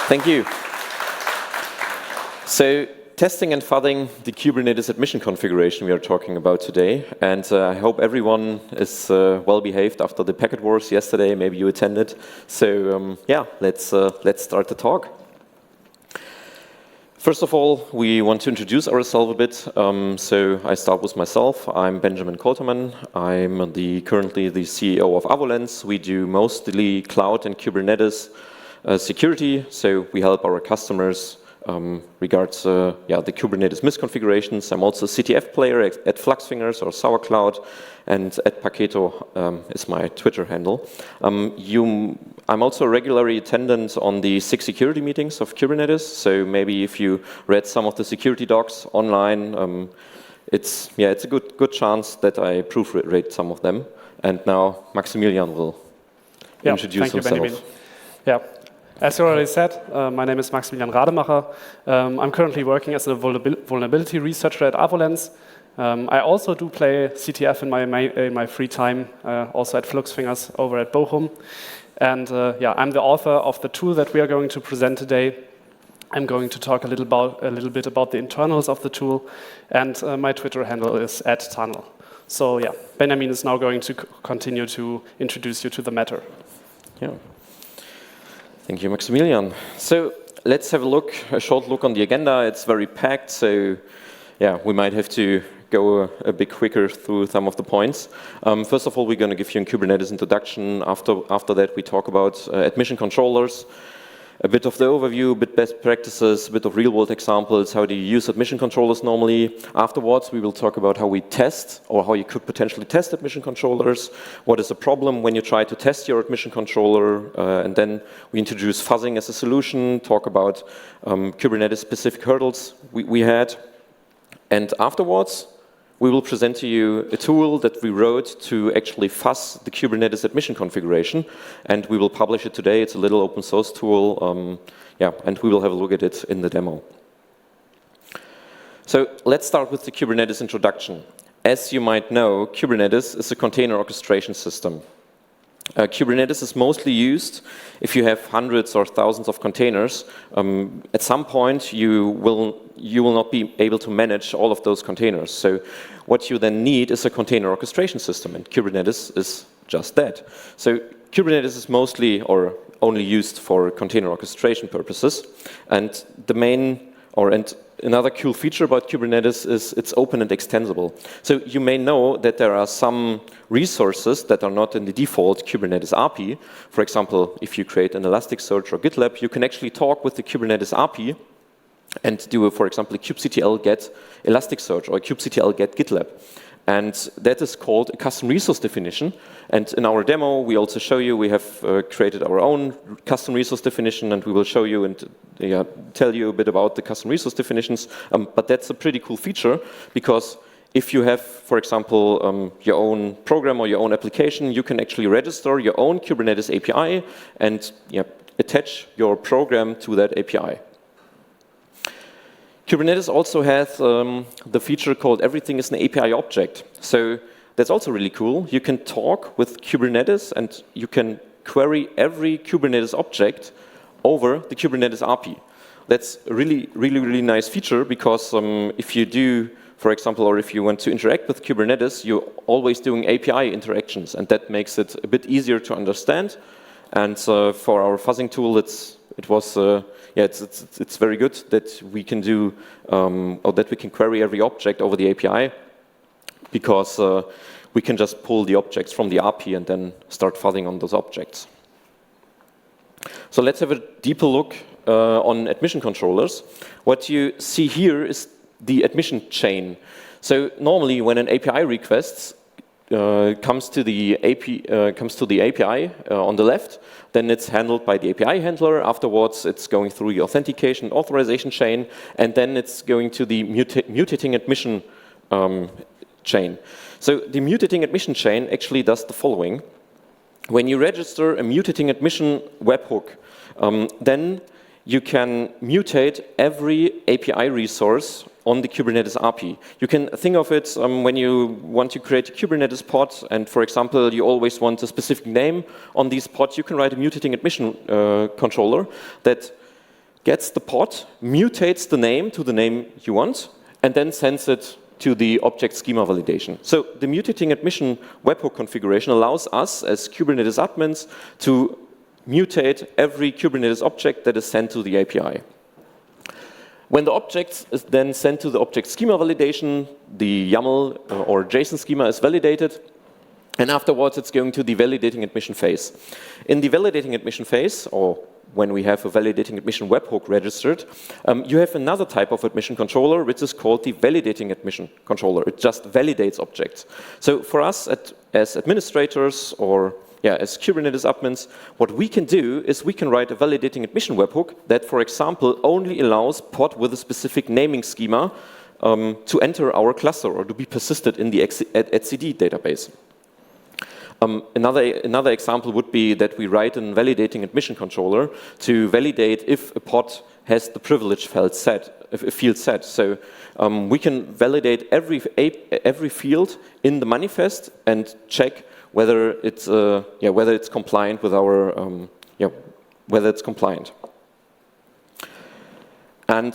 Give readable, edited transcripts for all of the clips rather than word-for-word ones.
Thank you. So, testing and fuzzing the Kubernetes admission configuration we are talking about today. And I hope everyone is well behaved after the packet wars yesterday. Maybe you attended. So, yeah, let's start the talk. First of all, we want to introduce ourselves a bit. So I start with myself. I'm Benjamin Koltermann. I'm currently the CEO of Avolens. We do mostly cloud and Kubernetes security. So we help our customers regards the Kubernetes misconfigurations. I'm also a CTF player at Fluxfingers or Sauercloud, and at Paketo is my Twitter handle. I'm also a regular attendant on the security meetings of Kubernetes, so maybe if you read some of the security docs online, it's a good chance that I proofread some of them. And now Maximilian will introduce himself. Benjamin. Yeah. As you already said, my name is Maximilian Rademacher. I'm currently working as a vulnerability researcher at Avolens. I also do play CTF in my free time, also at Fluxfingers over at Bochum. And I'm the author of the tool that we are going to present today. I'm going to talk a little bit about the internals of the tool, and my Twitter handle is @tunnel. So yeah, Benjamin is now going to continue to introduce you to the matter. Yeah. Thank you, Maximilian. So let's have a short look on the agenda. It's very packed, so yeah, we might have to go a bit quicker through some of the points. First of all, we're going to give you a Kubernetes introduction. After that, we talk about admission controllers, a bit of the overview, a bit best practices, a bit of real-world examples, how do you use admission controllers normally. Afterwards, we will talk about how we test, or how you could potentially test admission controllers, what is the problem when you try to test your admission controller, and then we introduce fuzzing as a solution, talk about Kubernetes-specific hurdles we had. And afterwards, we will present to you a tool that we wrote to actually fuzz the Kubernetes admission configuration, and we will publish it today. It's a little open source tool, and we will have a look at it in the demo. So let's start with the Kubernetes introduction. As you might know, Kubernetes is a container orchestration system. Kubernetes is mostly used if you have hundreds or thousands of containers. At some point, you will not be able to manage all of those containers. So what you then need is a container orchestration system, and Kubernetes is just that. So Kubernetes is mostly or only used for container orchestration purposes. And another cool feature about Kubernetes is it's open and extensible. So you may know that there are some resources that are not in the default Kubernetes API. For example, if you create an Elasticsearch or GitLab, you can actually talk with the Kubernetes API and do, for example, a kubectl get Elasticsearch or a kubectl get GitLab. And that is called a custom resource definition. And in our demo, we also show you we have created our own custom resource definition, and we will show you and tell you a bit about the custom resource definitions. But that's a pretty cool feature, because if you have, for example, your own program or your own application, you can actually register your own Kubernetes API and attach your program to that API. Kubernetes also has the feature called everything is an API object. So that's also really cool. You can talk with Kubernetes and you can query every Kubernetes object over the Kubernetes API. That's a really nice feature, because if you do, for example, or if you want to interact with Kubernetes, you're always doing API interactions, and that makes it a bit easier to understand. And for our fuzzing tool, it's very good that we can do, or that we can query every object over the API, because we can just pull the objects from the API and then start fuzzing on those objects. So let's have a deeper look on admission controllers. What you see here is the admission chain. So normally when an API request comes to the API on the left, then it's handled by the API handler. Afterwards, it's going through the authentication authorization chain, and then it's going to the mutating admission chain. So the mutating admission chain actually does the following. When you register a mutating admission webhook, then you can mutate every API resource on the Kubernetes API. You can think of it when you want to create a Kubernetes pod, and for example, you always want a specific name on these pods, you can write a mutating admission controller that gets the pod, mutates the name to the name you want, and then sends it to the object schema validation. So the mutating admission webhook configuration allows us as Kubernetes admins to mutate every Kubernetes object that is sent to the API. When the object is then sent to the object schema validation, the YAML or JSON schema is validated, and afterwards it's going to the validating admission phase. In the validating admission phase, or when we have a validating admission webhook registered, you have another type of admission controller, which is called the validating admission controller. It just validates objects. So for us as administrators or as Kubernetes admins, what we can do is we can write a validating admission webhook that, for example, only allows pod with a specific naming schema to enter our cluster or to be persisted in the etcd database. Another example would be that we write a validating admission controller to validate if a pod has the privilege field set. So we can validate every field in the manifest and check whether it's compliant with our whether it's compliant. And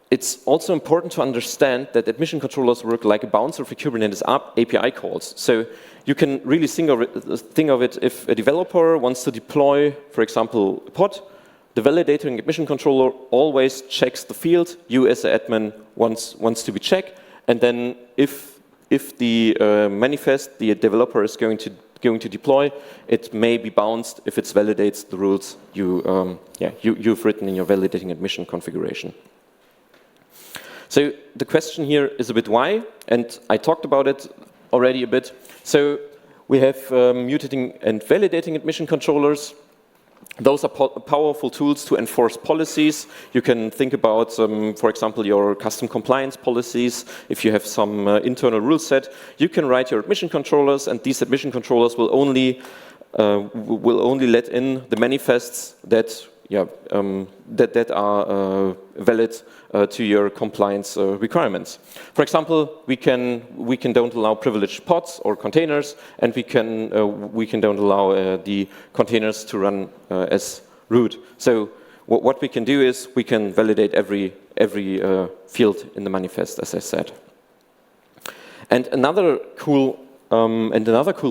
it's also important to understand that admission controllers work like a bouncer for Kubernetes API calls. So you can really think of it if a developer wants to deploy, for example, a pod, the validating admission controller always checks the field you as an admin wants to be checked, and then if the manifest the developer is going to deploy, it may be bounced if it validates the rules you've written in your validating admission configuration. So the question here is a bit why, and I talked about it already a bit. So we have mutating and validating admission controllers. Those are powerful tools to enforce policies. You can think about, for example, your custom compliance policies. If you have some internal rule set, you can write your admission controllers, and these admission controllers will only let in the manifests that are valid to your compliance requirements. For example, we can don't allow privileged pods or containers, and we can don't allow the containers to run as root. So what we can do is we can validate every field in the manifest, as I said. And another cool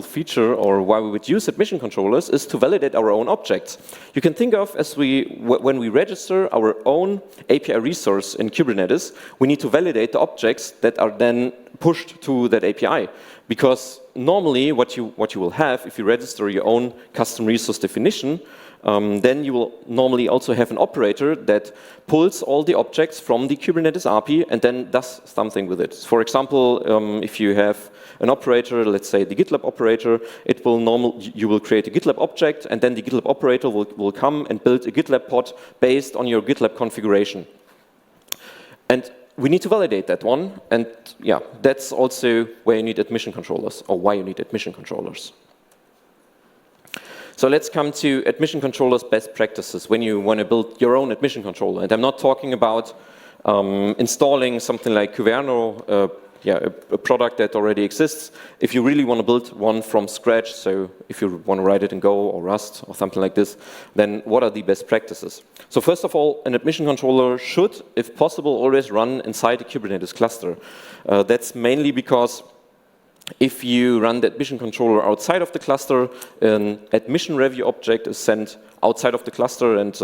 feature, or why we would use admission controllers, is to validate our own objects. You can think of when we register our own API resource in Kubernetes, we need to validate the objects that are then pushed to that API. Because normally what you will have, if you register your own custom resource definition, then you will normally also have an operator that pulls all the objects from the Kubernetes API and then does something with it. For example, if you have an operator, let's say the GitLab operator, you will create a GitLab object, and then the GitLab operator will come and build a GitLab pod based on your GitLab configuration. And we need to validate that one, and that's also where you need admission controllers, or why you need admission controllers. So let's come to admission controllers best practices when you want to build your own admission controller. And I'm not talking about installing something like Kuverno, a product that already exists. If you really want to build one from scratch, so if you want to write it in Go or Rust or something like this, then what are the best practices? So first of all, an admission controller should, if possible, always run inside a Kubernetes cluster. That's mainly because if you run the admission controller outside of the cluster, an admission review object is sent outside of the cluster, and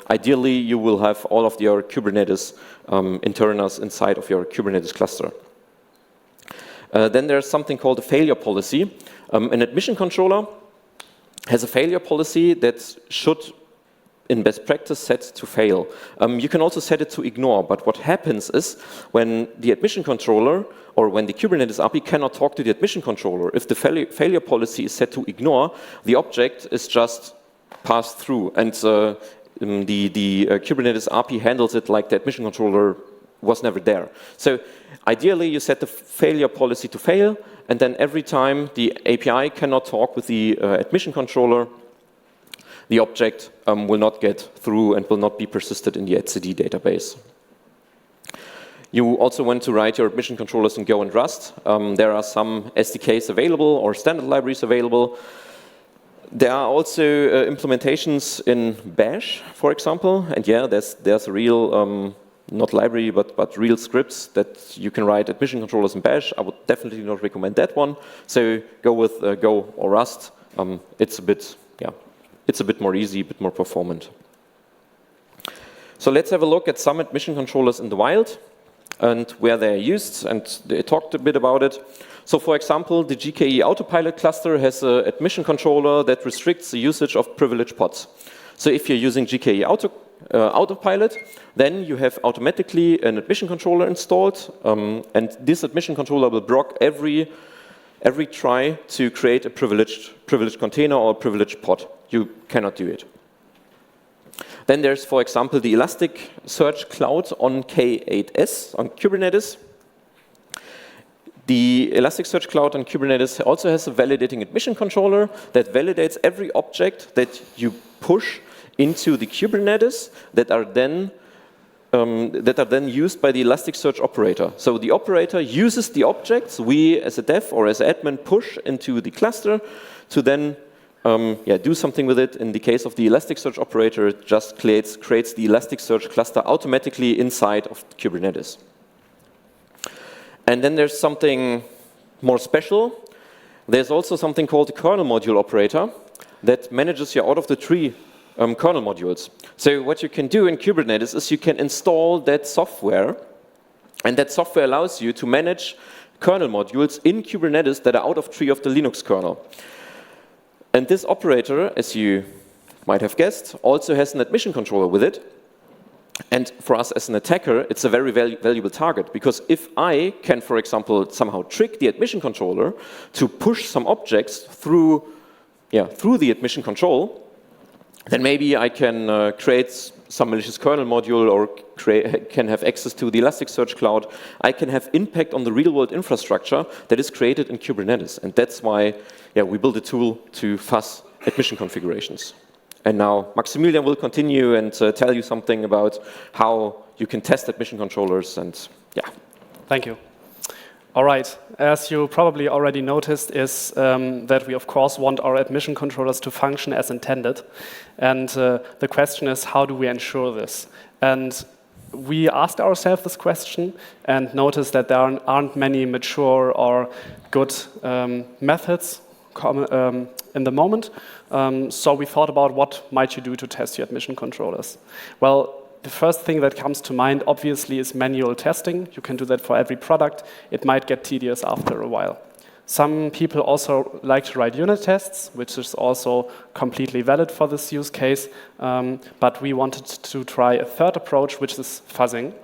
ideally you will have all of your Kubernetes internals inside of your Kubernetes cluster. Then there's something called a failure policy. An admission controller has a failure policy that should, in best practice, set to fail. You can also set it to ignore, but what happens is when the admission controller or when the Kubernetes API cannot talk to the admission controller, if the failure policy is set to ignore, the object is just passed through, and the Kubernetes API handles it like the admission controller was never there. So ideally, you set the failure policy to fail, and then every time the API cannot talk with the admission controller, the object will not get through and will not be persisted in the etcd database. You also want to write your admission controllers in Go and Rust. There are some SDKs available or standard libraries available. There are also implementations in Bash, for example, and yeah, there's a real, not library, but real scripts that you can write admission controllers in Bash. I would definitely not recommend that one. So go with Go or Rust. It's a bit more easy, a bit more performant. So let's have a look at some admission controllers in the wild and where they're used, and they talked a bit about it. So for example, the GKE Autopilot cluster has an admission controller that restricts the usage of privileged pods. So if you're using GKE Autopilot, then you have automatically an admission controller installed, and this admission controller will block every try to create a privileged container or a privileged pod. You cannot do it. Then there's, for example, the Elasticsearch Cloud on K8s, on Kubernetes. The Elasticsearch Cloud on Kubernetes also has a validating admission controller that validates every object that you push into the Kubernetes that are then used by the Elasticsearch operator. So the operator uses the objects we, as a dev or as an admin, push into the cluster to then do something with it. In the case of the Elasticsearch operator, it just creates the Elasticsearch cluster automatically inside of Kubernetes. And then there's something more special. There's also something called the kernel module operator that manages your out-of-the-tree kernel modules. So what you can do in Kubernetes is you can install that software, and that software allows you to manage kernel modules in Kubernetes that are out of tree of the Linux kernel. And this operator, as you might have guessed, also has an admission controller with it. And for us as an attacker, it's a very valuable target, because if I can, for example, somehow trick the admission controller to push some objects through the admission control, then maybe I can create some malicious kernel module or can have access to the Elasticsearch Cloud. I can have impact on the real-world infrastructure that is created in Kubernetes. And that's why we built a tool to fuzz admission configurations. And now Maximilian will continue and tell you something about how you can test admission controllers. And Thank you. All right. As you probably already noticed, is that we, of course, want our admission controllers to function as intended. And the question is, how do we ensure this? And we asked ourselves this question and noticed that there aren't many mature or good methods in the moment. So we thought about what might you do to test your admission controllers. Well, the first thing that comes to mind, obviously, is manual testing. You can do that for every product. It might get tedious after a while. Some people also like to write unit tests, which is also completely valid for this use case. But we wanted to try a third approach, which is fuzzing.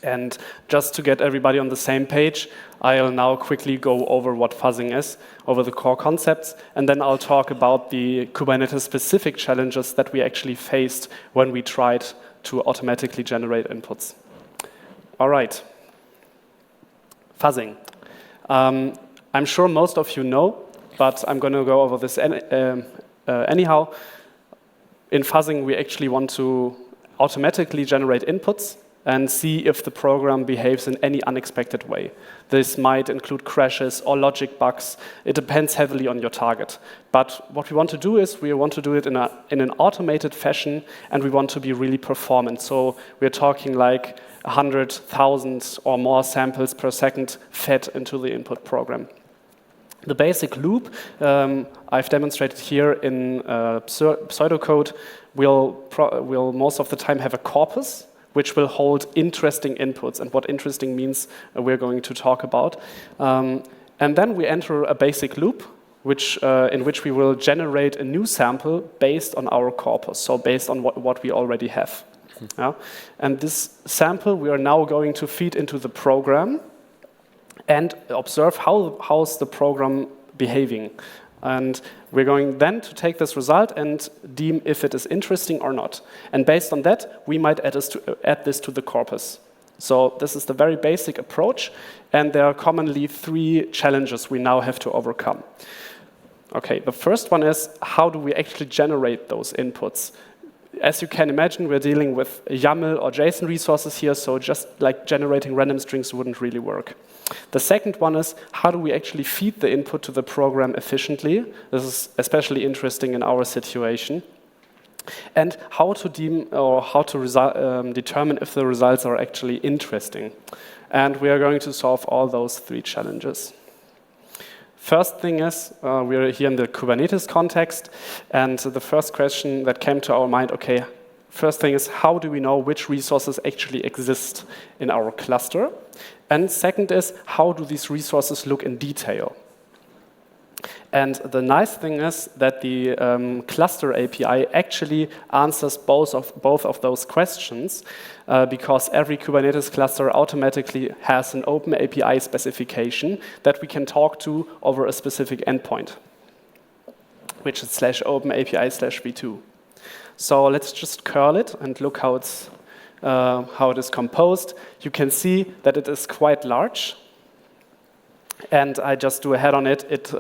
And just to get everybody on the same page, I'll now quickly go over what fuzzing is, over the core concepts, and then I'll talk about the Kubernetes-specific challenges that we actually faced when we tried to automatically generate inputs. All right. Fuzzing. I'm sure most of you know, but I'm going to go over this anyhow. In fuzzing, we actually want to automatically generate inputs and see if the program behaves in any unexpected way. This might include crashes or logic bugs. It depends heavily on your target. But what we want to do is we want to do it in an automated fashion, and we want to be really performant. So we're talking like 100,000 or more samples per second fed into the input program. The basic loop I've demonstrated here in pseudocode will most of the time have a corpus, which will hold interesting inputs. And what interesting means, we're going to talk about. And then we enter a basic loop, in which we will generate a new sample based on our corpus, so based on what we already have. And this sample we are now going to feed into the program and observe how's the program behaving. And we're going then to take this result and deem if it is interesting or not. And based on that, we might add this to the corpus. So this is the very basic approach, and there are commonly 3 challenges we now have to overcome. Okay, the first one is, how do we actually generate those inputs? as you can imagine, we're dealing with YAML or JSON resources here, so just like generating random strings wouldn't really work. The second one is, how do we actually feed the input to the program efficiently? This is especially interesting in our situation. And how to determine if the results are actually interesting. And we are going to solve all those three challenges. First thing is, we are here in the Kubernetes context, and the first question that came to our mind, okay, first thing is, how do we know which resources actually exist in our cluster? And second is, how do these resources look in detail? And the nice thing is that the cluster API actually answers both of those questions because every Kubernetes cluster automatically has an open API specification that we can talk to over a specific endpoint, which is /open-API/v2. So let's just curl it and look how it is composed. You can see that it is quite large. And I just do a head on it. It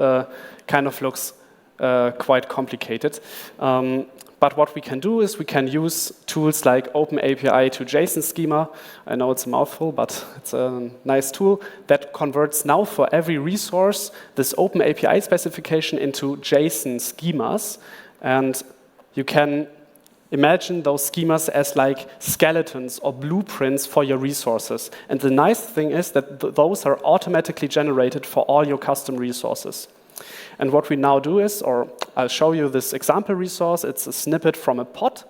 kind of looks quite complicated. But what we can do is we can use tools like OpenAPI to JSON schema. I know it's a mouthful, but it's a nice tool that converts now for every resource this OpenAPI specification into JSON schemas. And you can imagine those schemas as like skeletons or blueprints for your resources. And the nice thing is that those are automatically generated for all your custom resources. And what we now do is, or I'll show you this example resource. It's a snippet from a pod.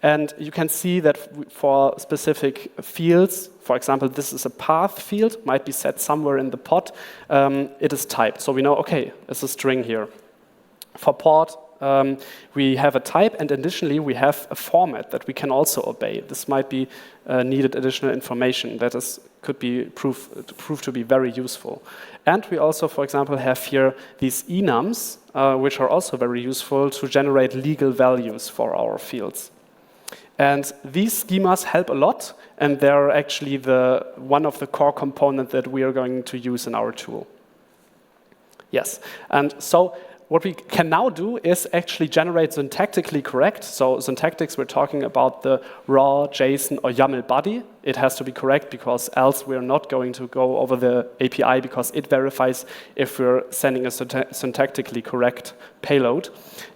And you can see that for specific fields, for example, this is a path field, might be set somewhere in the pod, it is typed. So we know, okay, it's a string here. For port, we have a type, and additionally, we have a format that we can also obey. This might be needed additional information that could be proved to be very useful. And we also, for example, have here these enums, which are also very useful to generate legal values for our fields. And these schemas help a lot, and they're actually one of the core components that we are going to use in our tool. Yes, and so what we can now do is actually generate syntactically correct. So syntactics, we're talking about the raw JSON or YAML body. It has to be correct because else we're not going to go over the API because it verifies if we're sending a syntactically correct payload.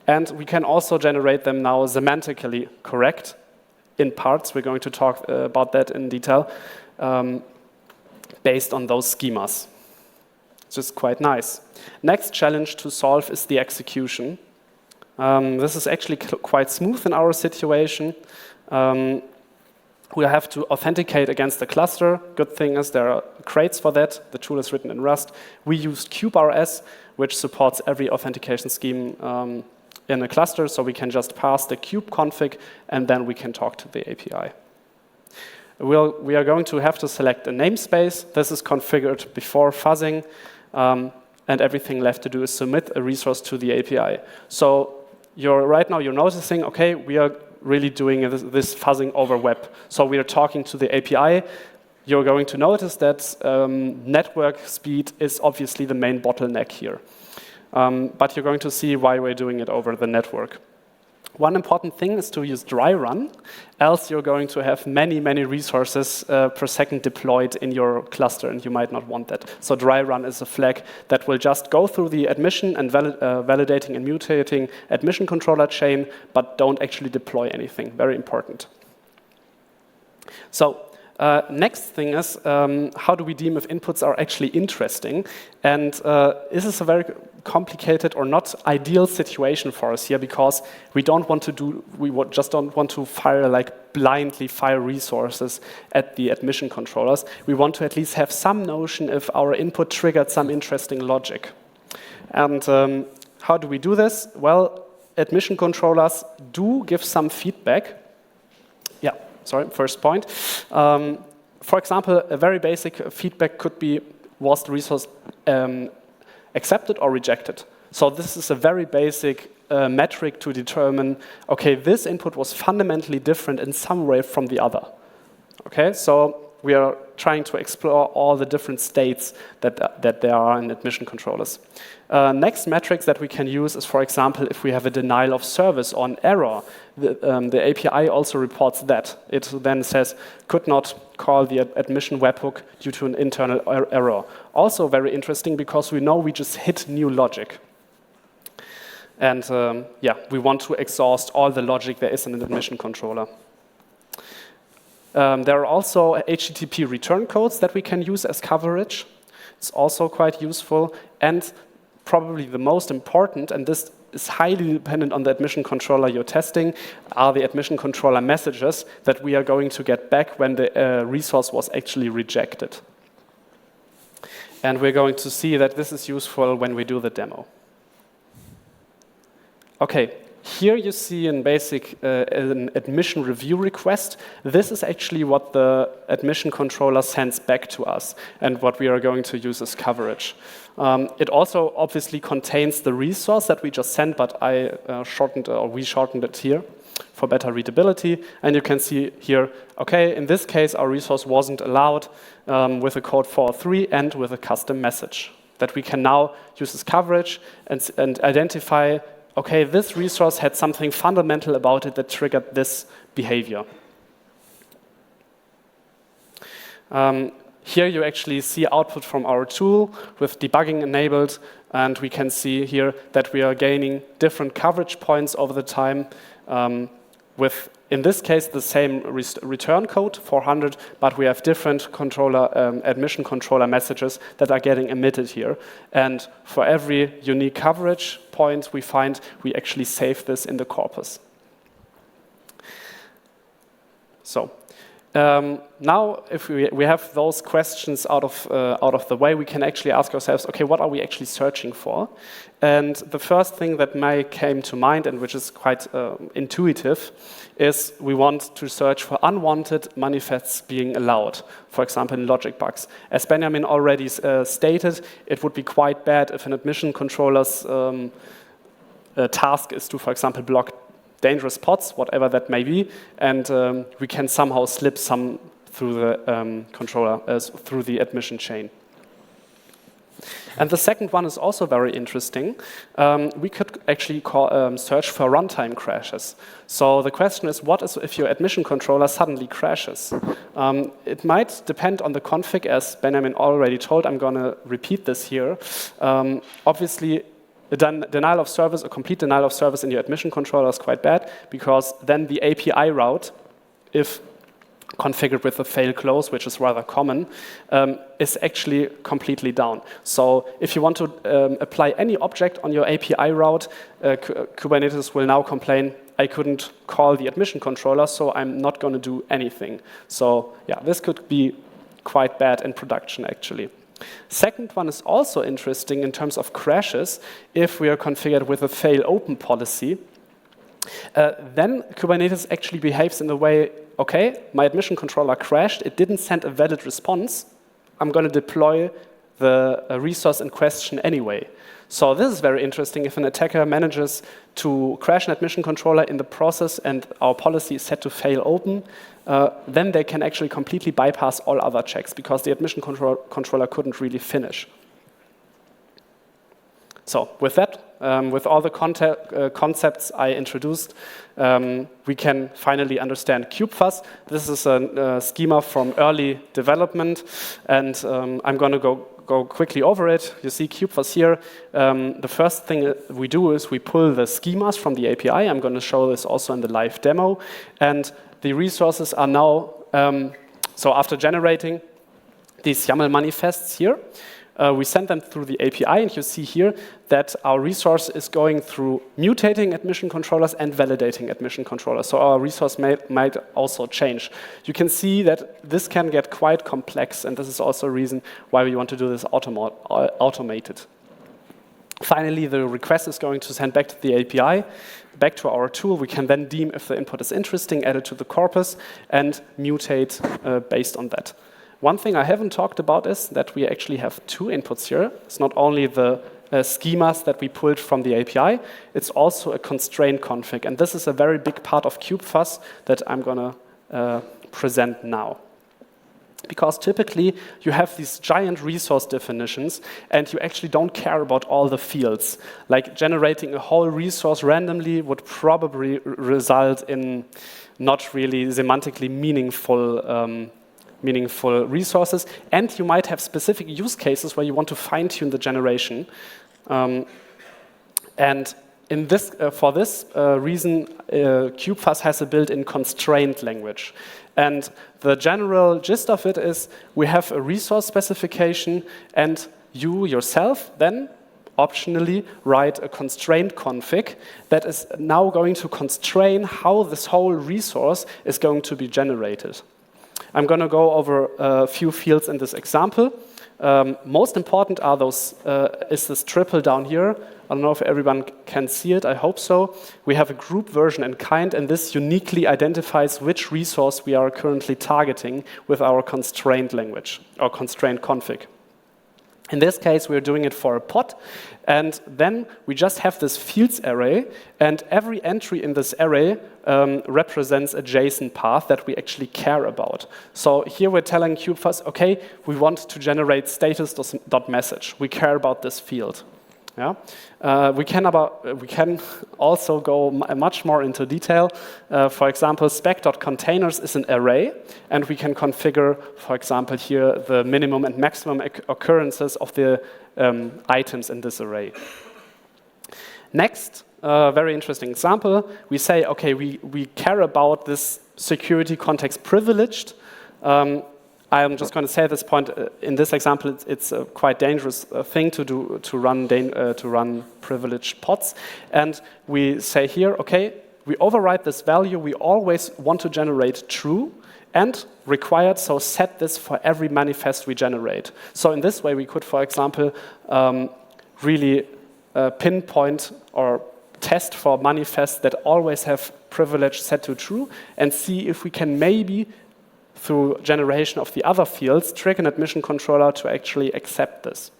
And we can also generate them now semantically correct in parts. We're going to talk about that in detail based on those schemas. Which is quite nice. Next challenge to solve is the execution. This is actually quite smooth in our situation. We have to authenticate against the cluster. Good thing is there are crates for that. The tool is written in Rust. We used CubeRS, which supports every authentication scheme in a cluster, so we can just pass the kube config, and then we can talk to the API. We are going to have to select a namespace. This is configured before fuzzing. And everything left to do is submit a resource to the API. So right now you're noticing, okay, we are really doing this fuzzing over web. So we are talking to the API. You're going to notice that network speed is obviously the main bottleneck here. But you're going to see why we're doing it over the network. One important thing is to use dry run, else you're going to have many, many resources per second deployed in your cluster, and you might not want that. So dry run is a flag that will just go through the admission and validating and mutating admission controller chain, but don't actually deploy anything. Very important. So next thing is, how do we deem if inputs are actually interesting? And this is a very complicated or not ideal situation for us here because we just don't want to blindly fire resources at the admission controllers. We want to at least have some notion if our input triggered some interesting logic. And how do we do this? Well, admission controllers do give some feedback. Yeah, sorry, first point. For example, a very basic feedback could be, was the resource accepted or rejected? So this is a very basic metric to determine, okay, this input was fundamentally different in some way from the other. Okay, so we are trying to explore all the different states that there are in admission controllers. Next metrics that we can use is, for example, if we have a denial of service or an error. The API also reports that. It then says, could not call the admission webhook due to an internal error. Also very interesting because we know we just hit new logic. And yeah, we want to exhaust all the logic there is in an admission controller. There are also HTTP return codes that we can use as coverage. It's also quite useful. And probably the most important, and this is highly dependent on the admission controller you're testing, are the admission controller messages that we are going to get back when the resource was actually rejected. And we're going to see that this is useful when we do the demo. Okay, here you see in basic an admission review request. This is actually what the admission controller sends back to us and what we are going to use as coverage. It also obviously contains the resource that we just sent, but we shortened it here for better readability. And you can see here, okay, in this case, our resource wasn't allowed with a code 403 and with a custom message that we can now use as coverage and identify, okay, this resource had something fundamental about it that triggered this behavior. Here you actually see output from our tool with debugging enabled, and we can see here that we are gaining different coverage points over the time with, in this case, the same return code, 400, but we have different admission controller messages that are getting emitted here. And for every unique coverage point we find, we actually save this in the corpus. So now, if we have those questions out of the way, we can actually ask ourselves, okay, what are we actually searching for? And the first thing that may came to mind, and which is quite intuitive, is we want to search for unwanted manifests being allowed, for example, in logic bugs. As Benjamin already stated, it would be quite bad if an admission controller's task is to, for example, block dangerous pods, whatever that may be, and we can somehow slip some through the controller, through the admission chain. And the second one is also very interesting. We could actually search for runtime crashes. So the question is, what if your admission controller suddenly crashes? It might depend on the config, as Benjamin already told. I'm going to repeat this here. Obviously, a denial of service, a complete denial of service in your admission controller is quite bad, because then the API route, if configured with a fail close, which is rather common, is actually completely down. So if you want to apply any object on your API route, Kubernetes will now complain, I couldn't call the admission controller, so I'm not going to do anything. So yeah, this could be quite bad in production, actually. Second one is also interesting in terms of crashes. If we are configured with a fail open policy, then Kubernetes actually behaves in the way, okay, my admission controller crashed, it didn't send a valid response, I'm going to deploy the resource in question anyway. So this is very interesting. If an attacker manages to crash an admission controller in the process and our policy is set to fail open, then they can actually completely bypass all other checks because the admission controller couldn't really finish. So with that, with all the concepts I introduced, we can finally understand CubeFirst. This is a schema from early development, and I'm going to go quickly over it. You see CubeFirst here. The first thing we do is we pull the schemas from the API. I'm going to show this also in the live demo. And the resources are now, so after generating these YAML manifests here, we send them through the API, and you see here that our resource is going through mutating admission controllers and validating admission controllers. So our resource might also change. You can see that this can get quite complex, and this is also a reason why we want to do this automated. Finally, the request is going to send back to the API, back to our tool. We can then deem if the input is interesting, add it to the corpus, and mutate based on that. One thing I haven't talked about is that we actually have two inputs here. It's not only the schemas that we pulled from the API, it's also a constraint config. And this is a very big part of CubeFirst that I'm going to present now. Because typically you have these giant resource definitions and you actually don't care about all the fields. Like generating a whole resource randomly would probably result in not really semantically meaningful resources. And you might have specific use cases where you want to fine-tune the generation. And in this, for this reason, CubeFirst has a built-in constraint language. And the general gist of it is we have a resource specification, and you yourself then optionally write a constraint config that is now going to constrain how this whole resource is going to be generated. I'm going to go over a few fields in this example. Most important are those, is this triple down here. I don't know if everyone can see it, I hope so. We have a group version and kind, and this uniquely identifies which resource we are currently targeting with our constraint language, or constraint config. In this case, we're doing it for a pod, and then we just have this fields array, and every entry in this array represents a JSON path that we actually care about. So here we're telling CubeFirst, okay, we want to generate status.message. We care about this field. Yeah, we can also go much more into detail. For example, spec.containers is an array, and we can configure, for example, here the minimum and maximum occurrences of the items in this array. Next, very interesting example. We say, okay, we care about this security context privileged. I'm just going to say at this point, in this example, it's a quite dangerous thing to do, to run privileged pods. And we say here, okay, we override this value. We always want to generate true and required, so set this for every manifest we generate. So in this way, we could, for example, really pinpoint or test for manifests that always have privilege set to true and see if we can maybe through generation of the other fields, trick an admission controller to actually accept this.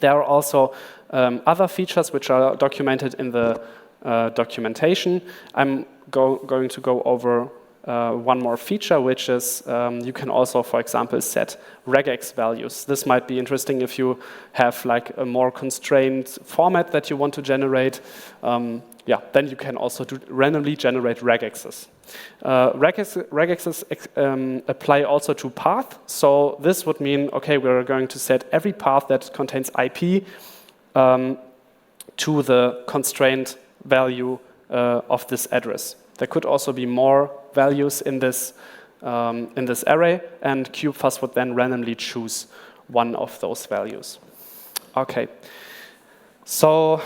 There are also other features which are documented in the documentation. I'm going to go over one more feature, which is you can also, for example, set regex values. This might be interesting if you have like a more constrained format that you want to generate. Yeah, then you can also randomly generate regexes. Regexes apply also to path. So this would mean, okay, we're going to set every path that contains IP to the constraint value of this address. There could also be more values in this array, and CubeFirst would then randomly choose one of those values. Okay, so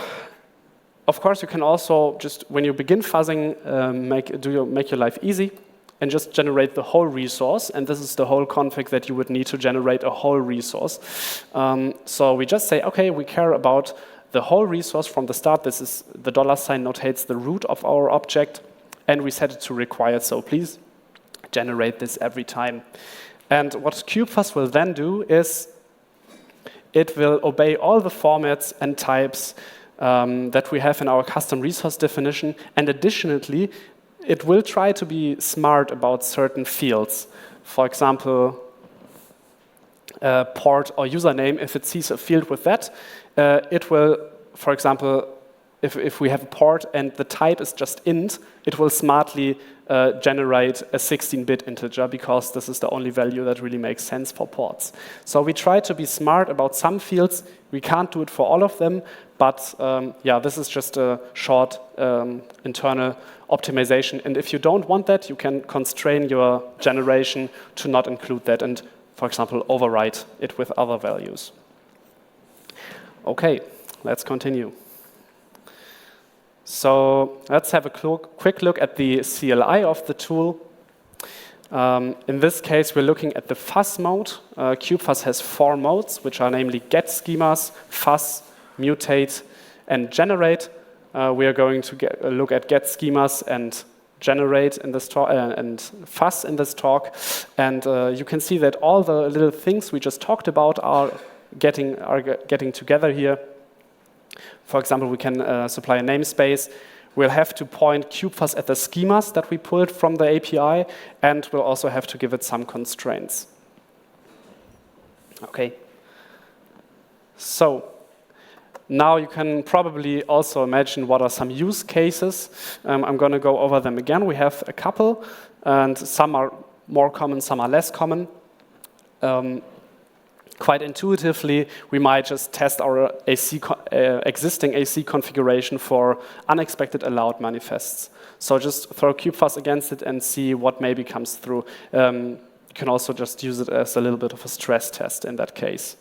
of course you can also just, when you begin fuzzing, make your life easy and just generate the whole resource, and this is the whole config that you would need to generate a whole resource. So we just say, okay, we care about the whole resource from the start. This is the $sign notates the root of our object, and we set it to required, so please generate this every time. And what CubeFirst will then do is it will obey all the formats and types that we have in our custom resource definition, and additionally, it will try to be smart about certain fields. For example, port or username, if it sees a field with that, it will, for example, if we have a port and the type is just int, it will smartly generate a 16-bit integer, because this is the only value that really makes sense for ports. So we try to be smart about some fields. We can't do it for all of them, but yeah, this is just a short internal optimization. And if you don't want that, you can constrain your generation to not include that and, for example, overwrite it with other values. Okay, let's continue. So let's have a quick look at the CLI of the tool. In this case, we're looking at the fuzz mode. CubeFirst has 4 modes, which are namely get schemas, fuzz, mutate, and generate. We are going to look at get schemas and generate in this talk, and fuzz in this talk. And you can see that all the little things we just talked about are getting together here. For example, we can supply a namespace. We'll have to point CubeFirst at the schemas that we pulled from the API, and we'll also have to give it some constraints. Okay. So now you can probably also imagine what are some use cases. I'm going to go over them again. We have a couple, and some are more common, some are less common. Quite intuitively, we might just test our existing AC configuration for unexpected allowed manifests. So just throw CubeFirst against it and see what maybe comes through. You can also just use it as a little bit of a stress test in that case.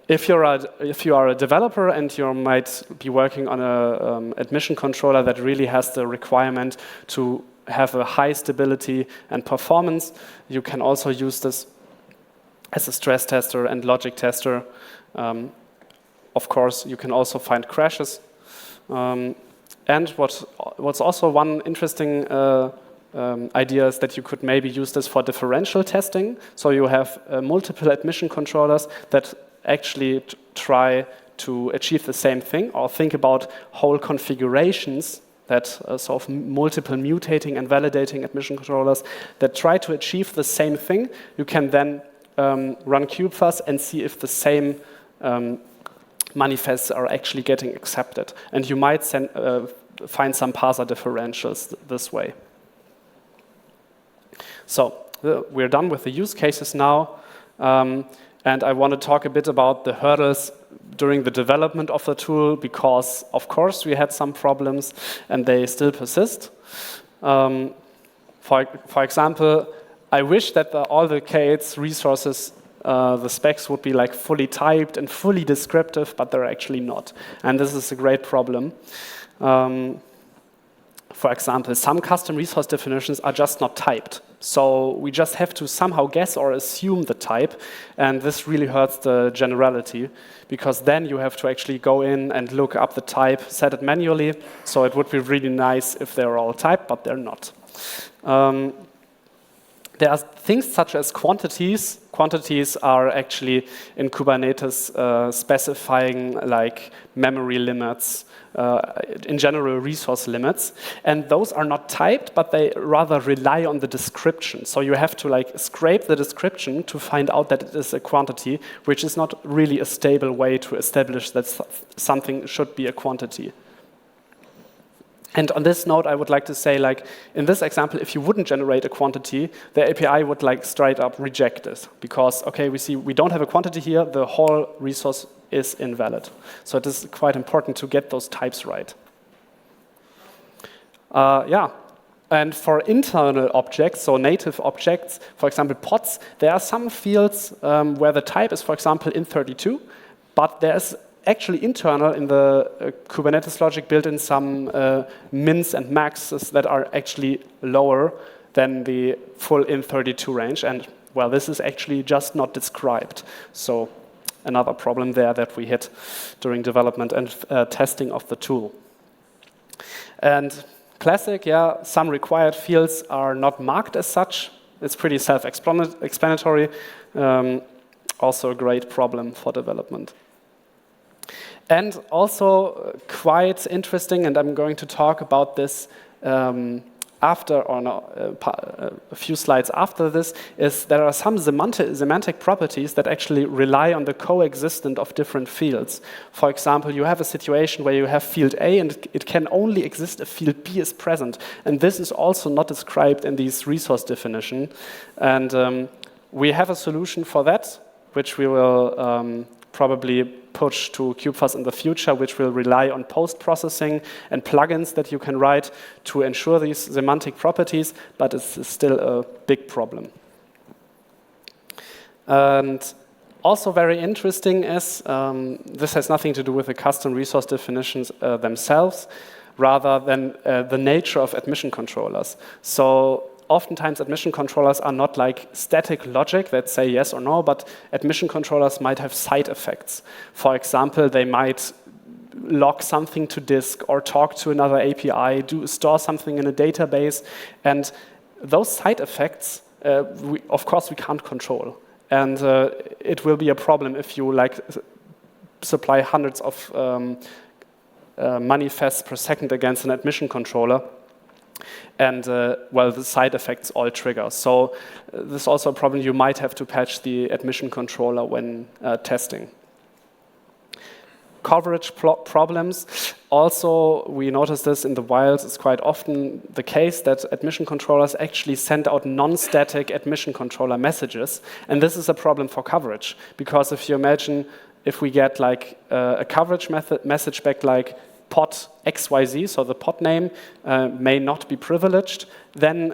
If you are a developer and you might be working on an admission controller that really has the requirement to have a high stability and performance, you can also use this as a stress tester and logic tester. Of course, you can also find crashes. And what's also one interesting idea is that you could maybe use this for differential testing. So you have multiple admission controllers that actually try to achieve the same thing, or think about whole configurations that sort of multiple mutating and validating admission controllers that try to achieve the same thing. You can then run CubeFirst and see if the same manifests are actually getting accepted. And you might find some parser differentials this way. So we're done with the use cases now. And I want to talk a bit about the hurdles during the development of the tool, because, of course, we had some problems, and they still persist. For example, I wish that all the K8's resources, the specs would be like fully typed and fully descriptive, but they're actually not. And this is a great problem. For example, some custom resource definitions are just not typed. So we just have to somehow guess or assume the type, and this really hurts the generality, because then you have to actually go in and look up the type, set it manually. So it would be really nice if they're all typed, but they're not. There are things such as quantities. Quantities are actually in Kubernetes specifying like memory limits, in general resource limits, and those are not typed, but they rather rely on the description. So you have to like scrape the description to find out that it is a quantity, which is not really a stable way to establish that something should be a quantity. And on this note, I would like to say, like, in this example, if you wouldn't generate a quantity, the API would like straight up reject it, because, okay, we see we don't have a quantity here, the whole resource is invalid. So it is quite important to get those types right. And for internal objects, so native objects, for example, pods, there are some fields where the type is, for example, int32, but there's actually internal in the Kubernetes logic built in some mins and maxes that are actually lower than the full int32 range. And well, this is actually just not described. So another problem there that we hit during development and testing of the tool. And classic, yeah, some required fields are not marked as such. It's pretty self-explanatory. Also a great problem for development. And also quite interesting, and I'm going to talk about this after, or no, a few slides after this, is there are some semantic properties that actually rely on the coexistence of different fields. For example, you have a situation where you have field A and it can only exist if field B is present. And this is also not described in these resource definition. And we have a solution for that, which we will probably push to CubeFirst in the future, which will rely on post-processing and plugins that you can write to ensure these semantic properties, but it's still a big problem. And also very interesting is, this has nothing to do with the custom resource definitions themselves, rather than the nature of admission controllers. So oftentimes admission controllers are not like static logic that say yes or no, but admission controllers might have side effects. For example, they might log something to disk or talk to another API, store something in a database, and those side effects, of course, we can't control. And it will be a problem if you like supply hundreds of manifests per second against an admission controller. And, well, the side effects all trigger. So this is also a problem. You might have to patch the admission controller when testing. Coverage problems. Also, we notice this in the wild. It's quite often the case that admission controllers actually send out non-static admission controller messages. And this is a problem for coverage. Because if you imagine, if we get like a coverage message back like pod XYZ, so the pod name may not be privileged, then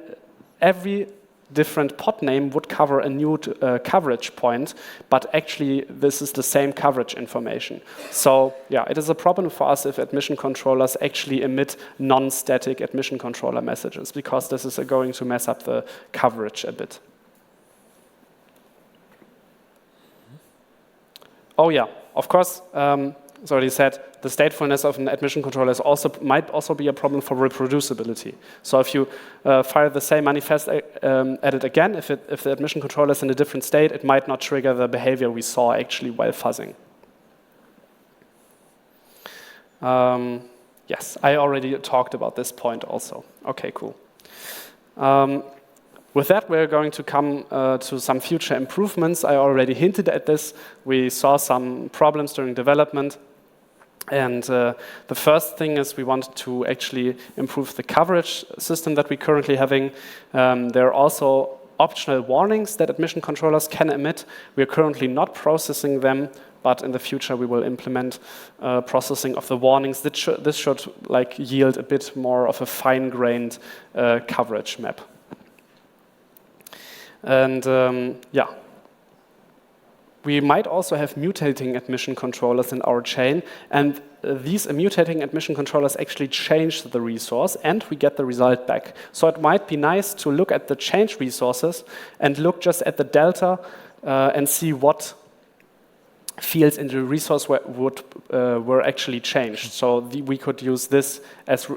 every different pod name would cover a new coverage point, but actually this is the same coverage information. So yeah, it is a problem for us if admission controllers actually emit non-static admission controller messages, because this is going to mess up the coverage a bit. Oh yeah, of course, as already said, the statefulness of an admission controller might also be a problem for reproducibility. So if you fire the same manifest edit again, if the admission controller is in a different state, it might not trigger the behavior we saw actually while fuzzing. Yes, I already talked about this point also. Okay, cool. With that, we're going to come to some future improvements. I already hinted at this. We saw some problems during development. And the first thing is we want to actually improve the coverage system that we're currently having. There are also optional warnings that admission controllers can emit. We are currently not processing them, but in the future we will implement processing of the warnings. This should like yield a bit more of a fine-grained coverage map. And yeah. We might also have mutating admission controllers in our chain, and these mutating admission controllers actually change the resource, and we get the result back. So it might be nice to look at the change resources and look just at the delta and see what fields in the resource were actually changed. So we could use this as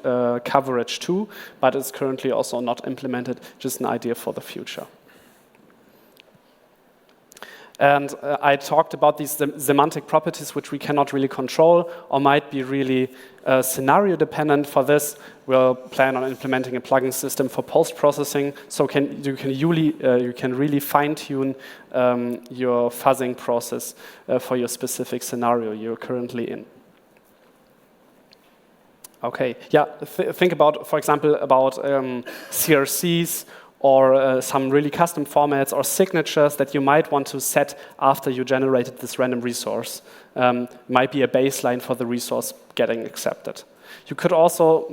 coverage too, but it's currently also not implemented, just an idea for the future. And I talked about these semantic properties which we cannot really control or might be really scenario dependent. For this, we'll plan on implementing a plugin system for post-processing, so you can really fine-tune your fuzzing process for your specific scenario you're currently in. Okay, yeah, think about, for example, about CRCs, or some really custom formats or signatures that you might want to set after you generated this random resource. Might be a baseline for the resource getting accepted. You could also,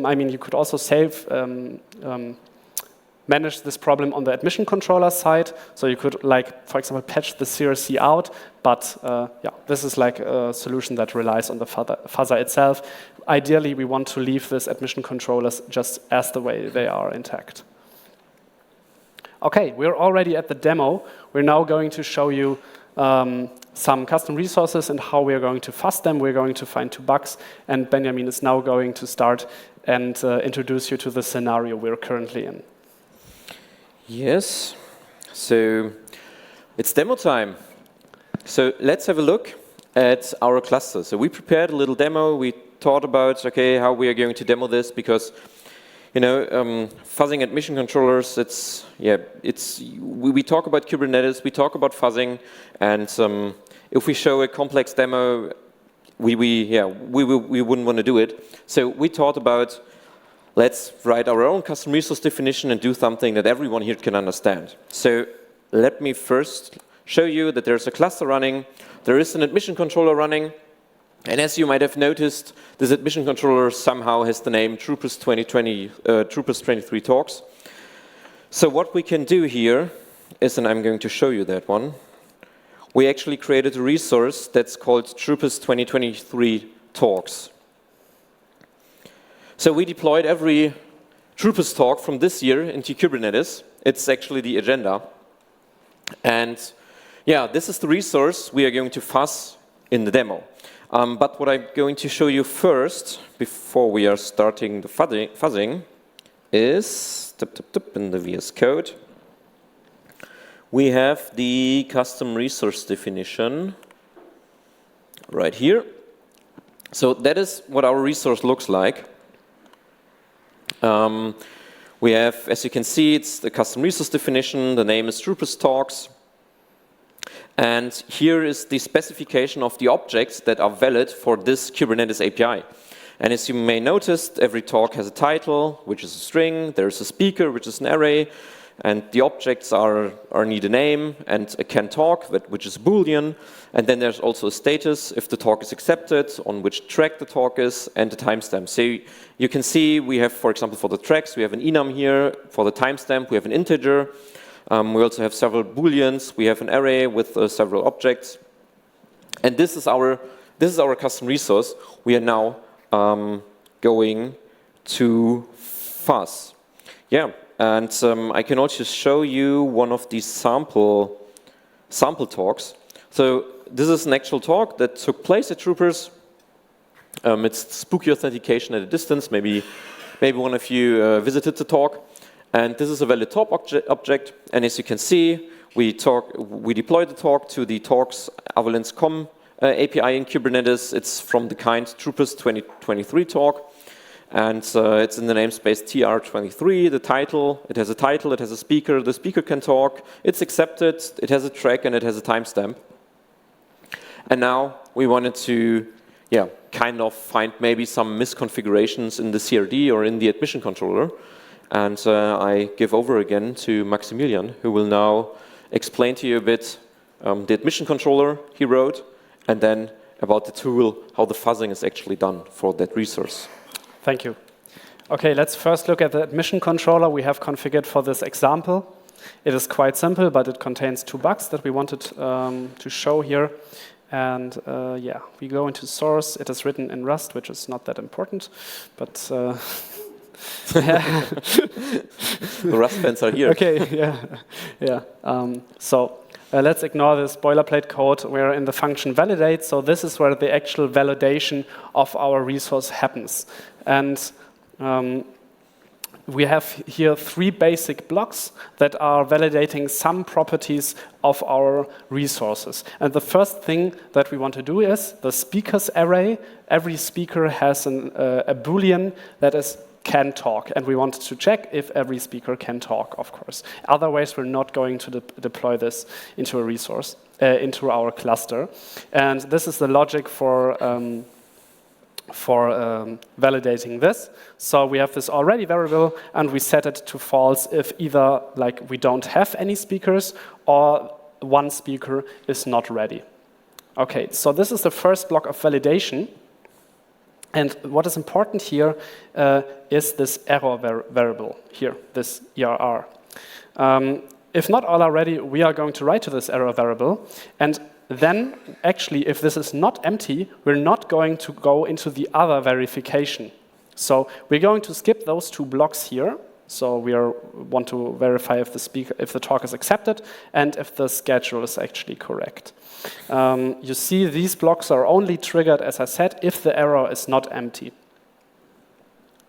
manage this problem on the admission controller side. So you could, like, for example, patch the CRC out, but yeah, this is like a solution that relies on the fuzzer itself. Ideally, we want to leave this admission controllers just as the way they are intact. Okay, we're already at the demo. We're now going to show you some custom resources and how we're going to fuzz them. We're going to find 2 bugs, and Benjamin is now going to start and introduce you to the scenario we're currently in. Yes, so it's demo time. So let's have a look at our cluster. So we prepared a little demo. We thought about, okay, how we are going to demo this, because you know, fuzzing admission controllers, we talk about Kubernetes, we talk about fuzzing, and if we show a complex demo, we wouldn't want to do it. So we thought about, let's write our own custom resource definition and do something that everyone here can understand. So let me first show you that there's a cluster running, there is an admission controller running, and as you might have noticed, this admission controller somehow has the name TROOPERS23 Talks. So what we can do here is, and I'm going to show you that one, we actually created a resource that's called TROOPERS23 Talks. So we deployed every Troopers talk from this year into Kubernetes. It's actually the agenda. And yeah, this is the resource we are going to fuzz in the demo. But what I'm going to show you first, before we are starting the fuzzing, is in the VS Code. We have the custom resource definition right here. So that is what our resource looks like. We have, as you can see, it's the custom resource definition. The name is Troopers Talks. And here is the specification of the objects that are valid for this Kubernetes API. And as you may notice, every talk has a title, which is a string. There's a speaker, which is an array. And the objects need a name and a can talk, which is a Boolean. And then there's also a status, if the talk is accepted, on which track the talk is, and a timestamp. So you can see we have, for example, for the tracks, we have an enum here. For the timestamp, we have an integer. We also have several Booleans. We have an array with several objects. And this is our custom resource. We are now going to Fuzz. Yeah. And I can also show you one of these sample talks. So this is an actual talk that took place at Troopers. It's spooky authentication at a distance. Maybe one of you visited the talk. And this is a valid talk object. And as you can see, we deployed the talk to the talks avalanche.com API in Kubernetes. It's from the kind TROOPERS23 talk. And it's in the namespace TR23, the title. It has a title, it has a speaker. The speaker can talk. It's accepted. It has a track, and it has a timestamp. And now we wanted to kind of find maybe some misconfigurations in the CRD or in the admission controller. And I give over again to Maximilian, who will now explain to you a bit the admission controller he wrote, and then about the tool, how the fuzzing is actually done for that resource. Thank you. Okay, let's first look at the admission controller we have configured for this example. It is quite simple, but it contains 2 bugs that we wanted to show here. And yeah, we go into source. It is written in Rust, which is not that important, but the Rust fans are here. Okay, yeah. So let's ignore this boilerplate code. We're in the function validate. So this is where the actual validation of our resource happens. And we have here 3 basic blocks that are validating some properties of our resources. And the first thing that we want to do is the speakers array. Every speaker has a Boolean that is can talk. And we want to check if every speaker can talk, of course. Otherwise, we're not going to deploy this into a resource, into our cluster. And this is the logic for validating this. So we have this already variable, and we set it to false if either we don't have any speakers or one speaker is not ready. Okay, so this is the first block of validation. And what is important here is this error variable here, this ERR. If not all are ready, we are going to write to this error variable. And then, actually, if this is not empty, we're not going to go into the other verification. So we're going to skip those 2 blocks here. So we want to verify if the talk is accepted and if the schedule is actually correct. You see, these blocks are only triggered, as I said, if the error is not empty.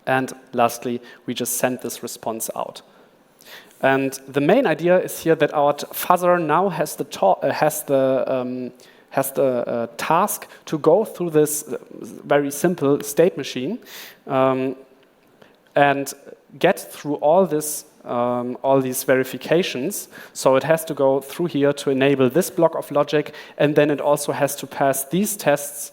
And lastly, we just send this response out. And the main idea is here that our fuzzer now has the task to go through this very simple state machine and get through all these verifications. So it has to go through here to enable this block of logic, and then it also has to pass these tests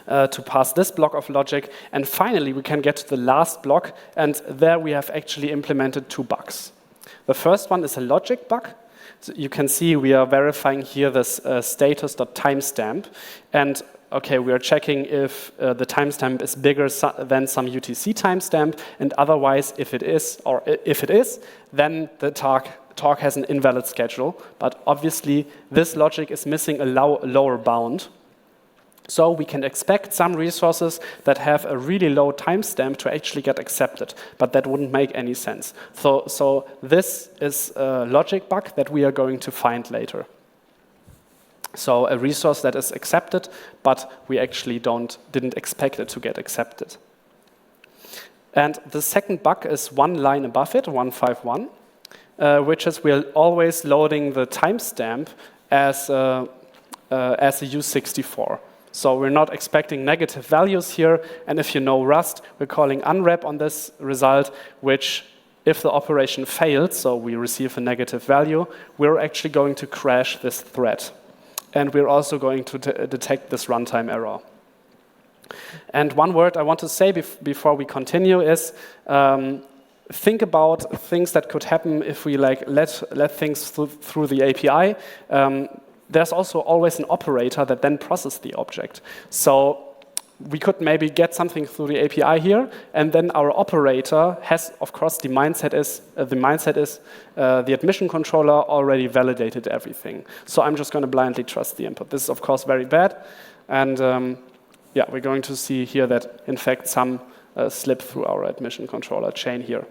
to pass this block of logic. And finally, we can get to the last block, and there we have actually implemented 2 bugs. The first one is a logic bug. So you can see we are verifying here this status.timestamp, and okay, we are checking if the timestamp is bigger than some UTC timestamp, and otherwise, if it is, then the talk has an invalid schedule. But obviously, this logic is missing a lower bound. So we can expect some resources that have a really low timestamp to actually get accepted, but that wouldn't make any sense. So this is a logic bug that we are going to find later. So a resource that is accepted, but we actually didn't expect it to get accepted. And the second bug is one line above it, 151, which is we're always loading the timestamp as a U64. So we're not expecting negative values here. And if you know Rust, we're calling unwrap on this result, which if the operation failed, so we receive a negative value, we're actually going to crash this thread. And we're also going to detect this runtime error. And one word I want to say before we continue is think about things that could happen if we let things through the API. There's also always an operator that then processes the object. So we could maybe get something through the API here, and then our operator has, of course, the mindset is the admission controller already validated everything. So I'm just going to blindly trust the input. This is, of course, very bad. And yeah, we're going to see here that, in fact, some slip through our admission controller chain here.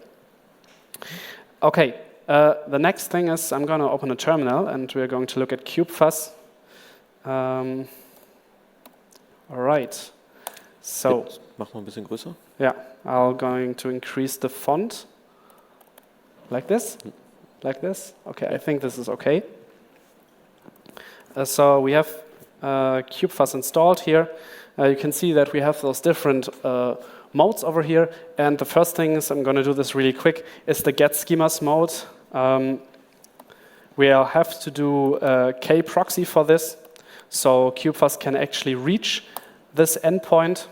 OK, the next thing is I'm going to open a terminal, and we're going to look at CubeFirst. All right. So, mach mal ein bisschen größer. Yeah, I'm going to increase the font like this. Like this. OK, I think this is OK. So we have CubeFirst installed here. You can see that we have those different modes over here. And the first thing is, I'm going to do this really quick, is the get schemas mode. We have to do kproxy for this. So CubeFirst can actually reach this endpoint.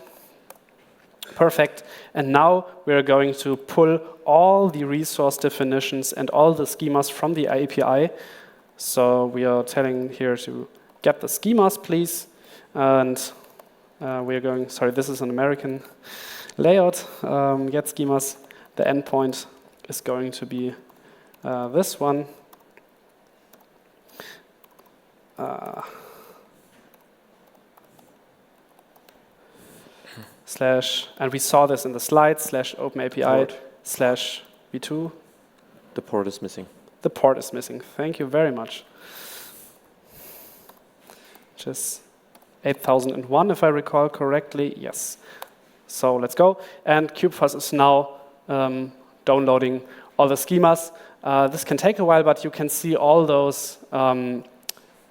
Perfect. And now we're going to pull all the resource definitions and all the schemas from the API. So we are telling here to get the schemas, please. And we are going, sorry, this is an American layout. Get schemas. The endpoint is going to be this one. Slash, and we saw this in the slides, slash OpenAPI slash v2. The port is missing. The port is missing. Thank you very much. Which is 8001, if I recall correctly. Yes. So let's go. And CubeFirst is now downloading all the schemas. This can take a while, but you can see all those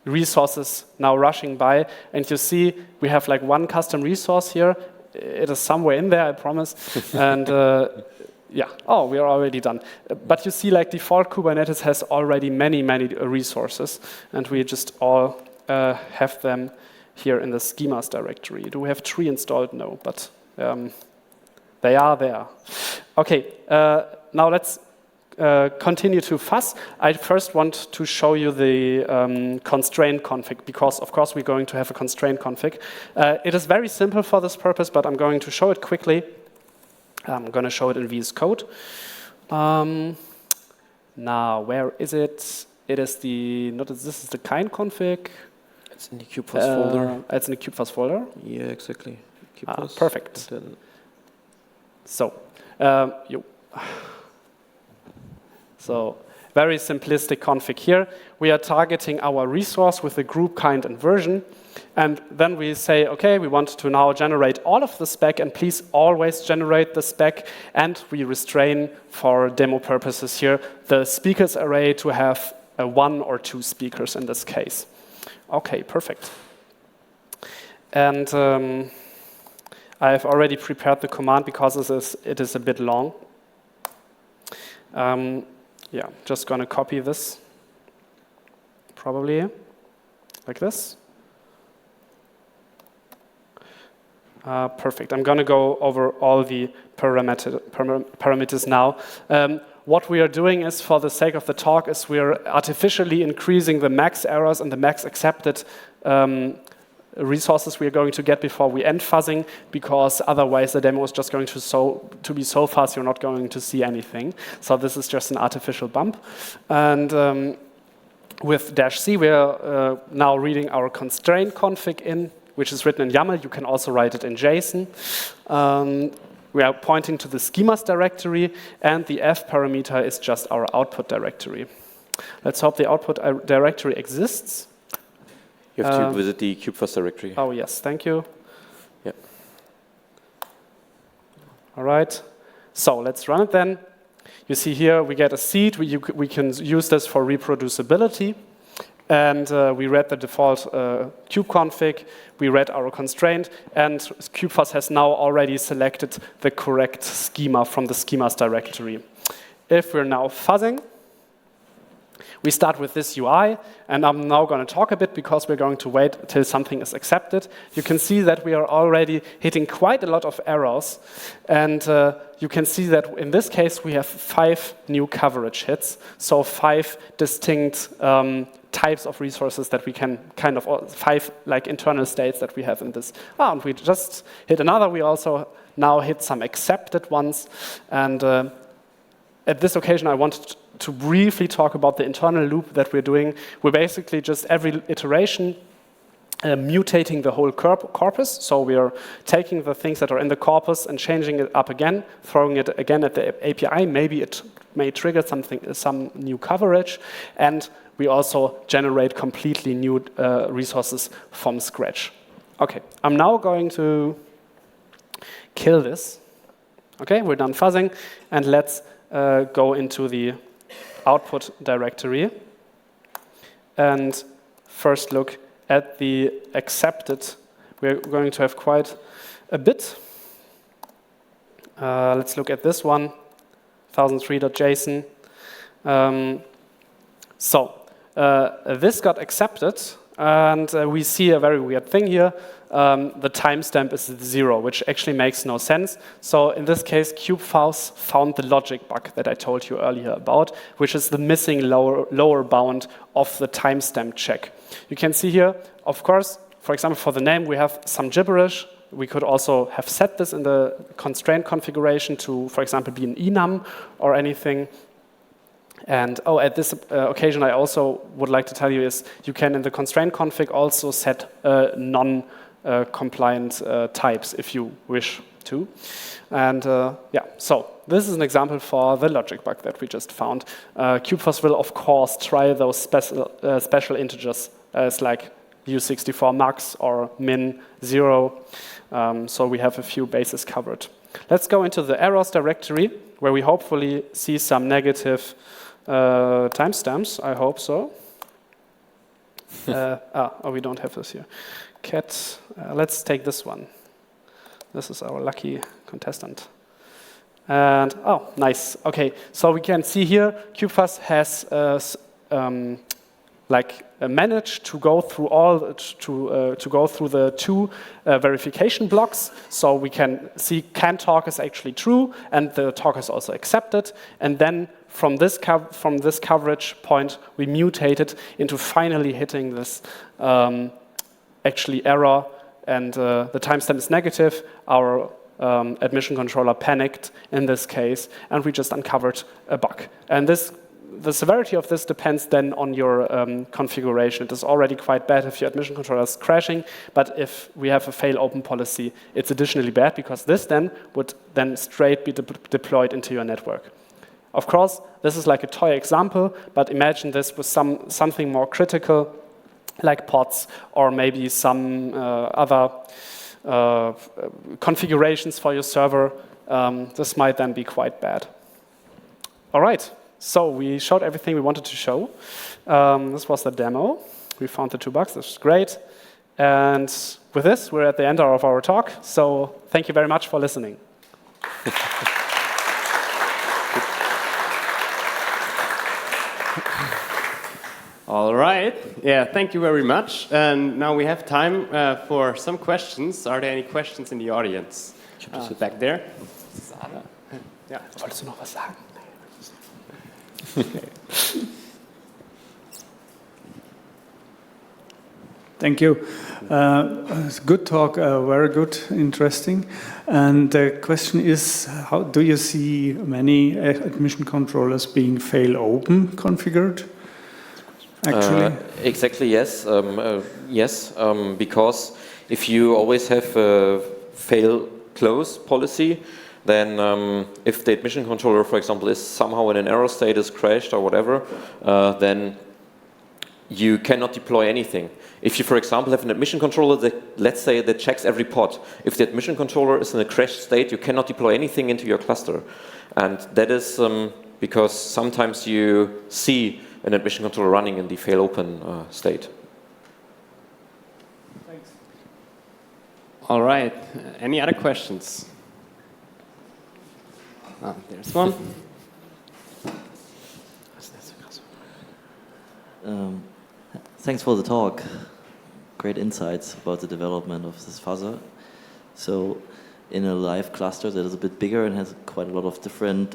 resources now rushing by. And you see we have like one custom resource here. It is somewhere in there, I promise. And yeah, oh, we are already done. But you see, like default Kubernetes has already many, many resources, and we just all have them here in the schemas directory. Do we have tree installed? No, but they are there. Okay, now let's continue to fuzz. I first want to show you the constraint config, because of course we're going to have a constraint config. It is very simple for this purpose, but I'm going to show it quickly. I'm going to show it in VS Code. Now, where is it? It is the, this is the kind config. It's in the CubeFirst folder. It's in the CubeFirst folder? Yeah, exactly. Perfect. So, So very simplistic config here. We are targeting our resource with the group kind and version. And then we say, OK, we want to now generate all of the spec, and please always generate the spec. And we restrain, for demo purposes here, the speakers array to have 1 or 2 speakers in this case. OK, perfect. And I've already prepared the command because it is a bit long. Yeah, just going to copy this, probably like this. Perfect. I'm going to go over all the parameters now. What we are doing is, for the sake of the talk, is we are artificially increasing the max errors and the max accepted resources we are going to get before we end fuzzing, because otherwise the demo is just going to be so fast you're not going to see anything. So this is just an artificial bump. And with -c, we are now reading our constraint config in, which is written in YAML. You can also write it in JSON. We are pointing to the schemas directory, and the f parameter is just our output directory. Let's hope the output directory exists. You have to visit the CubeFirst directory. Oh, yes, thank you. Yeah. All right. So let's run it then. You see here we get a seed. We can use this for reproducibility. and we read the default kubeconfig, we read our constraint, and CubeFirst has now already selected the correct schema from the schemas directory. If we're now fuzzing, we start with this UI, and I'm now going to talk a bit because we're going to wait till something is accepted. You can see that we are already hitting quite a lot of errors, and you can see that in this case we have 5 new coverage hits, so 5 distinct types of resources that we can 5 like internal states that we have in this. And we just hit another. We also now hit some accepted ones, and at this occasion I wanted to briefly talk about the internal loop that we're doing. We're basically just every iteration mutating the whole corpus. So we are taking the things that are in the corpus and changing it up again, throwing it again at the API. Maybe it may trigger some new coverage. And we also generate completely new resources from scratch. OK, I'm now going to kill this. OK, we're done fuzzing. And let's go into the output directory and first look at the accepted. We're going to have quite a bit. Let's look at this one, 1003.json. This got accepted, and we see a very weird thing here. The timestamp is 0, which actually makes no sense. So in this case, CubeFirst found the logic bug that I told you earlier about, which is the missing lower bound of the timestamp check. You can see here, of course, for example, for the name, we have some gibberish. We could also have set this in the constraint configuration to, for example, be an enum or anything. And at this occasion, I also would like to tell you is you can, in the constraint config, also set non-compliant types if you wish to. And so this is an example for the logic bug that we just found. CubeFirst will, of course, try those special integers as like U64 max or min 0. So we have a few bases covered. Let's go into the errors directory, where we hopefully see some negative timestamps. I hope so. We don't have this here. Cat. Let's take this one. This is our lucky contestant. And nice. Okay, so we can see here CubeFirst has managed to go through the 2 verification blocks. So we can see can talk is actually true, and the talk is also accepted. And then from this coverage point, we mutated into finally hitting this actually error, and the timestamp is negative. Our admission controller panicked in this case, and we just uncovered a bug. And the severity of this depends then on your configuration. It is already quite bad if your admission controller is crashing, but if we have a fail open policy, it's additionally bad because this then would then straight be deployed into your network. Of course, this is like a toy example, but imagine this with something more critical, like pods or maybe some other configurations for your server. This might then be quite bad. All right. So we showed everything we wanted to show. This was the demo. We found the 2 bugs. This is great. And with this, we're at the end of our talk. So thank you very much for listening. All right. Yeah, thank you very much. And now we have time for some questions. Are there any questions in the audience? Back there. Ja. Wolltest du noch was sagen? Thank you. It's a good talk, very good, interesting. And the question is, how do you see many admission controllers being fail open configured? Actually, exactly, yes. Yes, because if you always have a fail close policy, then if the admission controller, for example, is somehow in an error state, is crashed or whatever, then you cannot deploy anything. If you, for example, have an admission controller that, let's say, that checks every pod, if the admission controller is in a crashed state, you cannot deploy anything into your cluster. And that is because sometimes you see an admission controller running in the fail open state. Thanks. All right. Any other questions? Oh, there's one. Thanks for the talk. Great insights about the development of this fuzzer. So in a live cluster that is a bit bigger and has quite a lot of different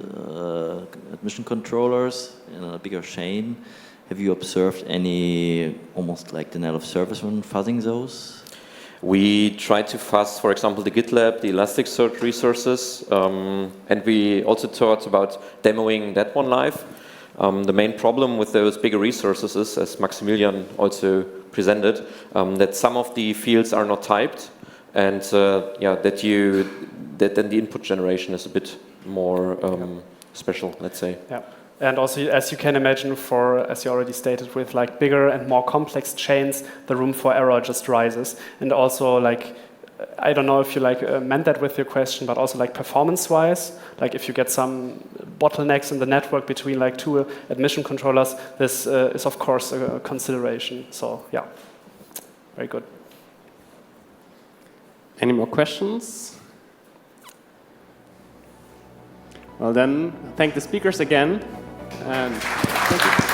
admission controllers in a bigger chain, have you observed any almost like denial of service when fuzzing those? We try to fuzz, for example, the GitLab, the Elasticsearch resources, and we also thought about demoing that one live. The main problem with those bigger resources is, as Maximilian also presented, that some of the fields are not typed, and that then the input generation is a bit more special, let's say. Yeah. And also, as you can imagine, as you already stated, with like bigger and more complex chains, the room for error just rises. And also, like, I don't know if you meant that with your question, but also like performance-wise, like if you get some bottlenecks in the network between like two admission controllers, this is of course a consideration. So yeah, very good. Any more questions? Well then, thank the speakers again. And thank you.